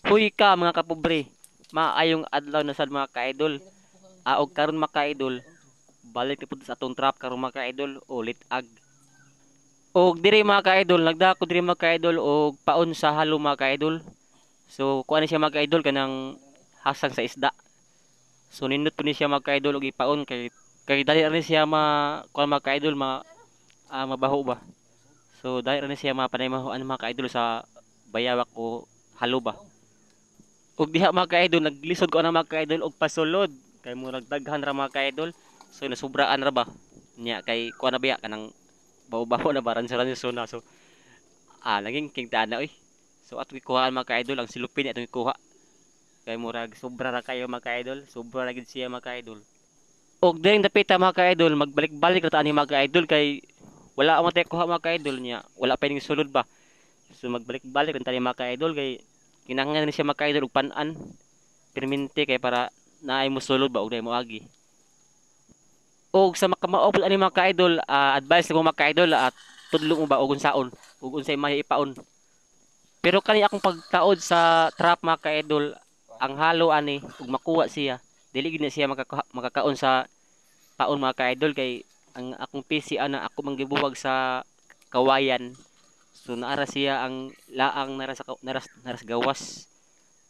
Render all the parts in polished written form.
Huy ka mga kapobre, maayong adlaw na sad mga ka-idol. Og karon mga ka-idol, balik na pud sa atong trap karon mga ka-idol, ulit ag. Og diri mga ka-idol, nagdako diri mga ka-idol og paon sa halo mga ka-idol. So kuha ni siya mga ka-idol kanang hasang sa isda. So nindot po ni siya mga ka-idol og ipaon kay dali ra ni siya kuha mga ka-idol mabaho ba. So dali ra ni siya mapanaymahuan mga ka-idol sa bayawak o halo ba. Ug diha mga ka-idol naglisod ko ana mga ka-idol og pasulod kay murag daghan ra mga ka-idol. So nasubraan ra ba niya kay kuha na biya kanang bawo-bawo na baran sa ranyo na. So naging king tana oy. So atong ikuhaan mga ka-idol ang silupin atong ikuha kay murag sobra ra kayo mga ka-idol. Sobra ra gid siya mga ka-idol. Og diring dapita mga ka-idol magbalik-balik ra ta ani mga ka-idol kay wala mo tayo kuha mga ka-idol niya. Wala pa ning sulod ba. So magbalik-balik rin tayo mga ka-idol kay kinahanglan ni siya mga ka-idol og pan-an permente kay para naay mo sulod ba og naay mo agi. Og sa makamaopod ani mga ka-idol, advice ko mga ka-idol at tudlo mo ba og unsaon ug unsay may ipaon. Pero kani akong pagtaod sa trap mga ka-idol, ang halo ani ug makuha siya, dili gid na siya makakaon sa taon mga ka-idol kay ang akong PC ana ako manggibuwag sa kawayan. So naara siya ang laang naras gawas.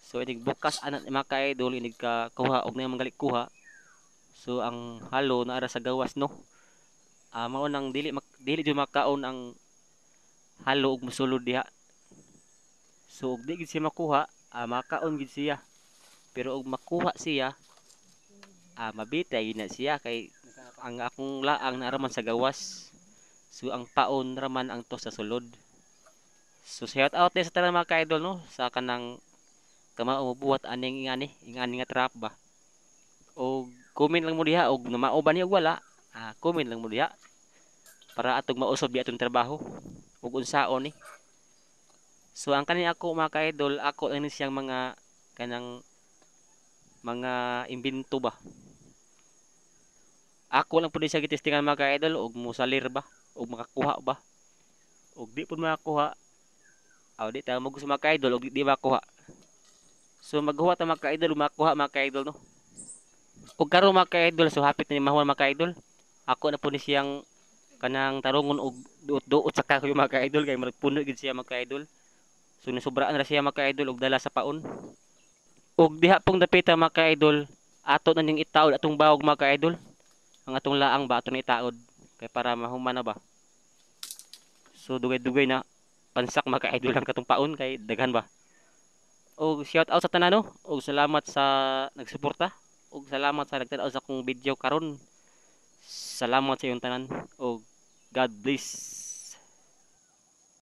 So inig bukas ana mga ka-idol inig ka kuha og na manggali kuha. So ang halo naara sa gawas no. Mao nang dili jud makaon ang halo ug mosulod diha. So og di gid siya makuha, makaon gid siya. Pero og makuha siya, mabitay na siya kay ang akong laang naaraman sa gawas. So ang paon raman ang to sa sulod. So shout out din sa tanan mga ka-idol no sa kanang kamao buhat ingani nga trap ba. O comment lang mo diha og namao ba ni og wala. Comment lang mo diha para atog mausab di atong trabaho ug unsaon ni. So ang kani ako mga ka-idol, ako ani siyang kanang mga imbento ba. Ako lang pud siya gitestingan mga ka-idol og musalir ba og makakuha ba. Og di pud makakuha, di ta mo gusto mga ka-idol og di makuha. So maghuwa ta mga ka-idol ug makuha mga ka-idol no. Ug karon mga ka-idol so hapit na ni mahuman mga ka-idol. Ako na pud ni siyang kanang tarungon og duot-duot sa kahoy mga ka-idol kay magpuno gid siya mga ka-idol. So nasubraan ra siya mga ka-idol og dala sa paon. Ug diha pong dapita mga ka-idol, ato na ning itaod atong bawog mga ka-idol. Ang atong laang ba ato na itaod kay para mahuman na ba. So dugay-dugay na pansak mga ka-idol ang katong paon kay daghan ba. Og shout out sa tanan no, og salamat sa nagsuporta, og salamat sa nagtan-aw sa akong video karon. Salamat sa iyong tanan og God bless.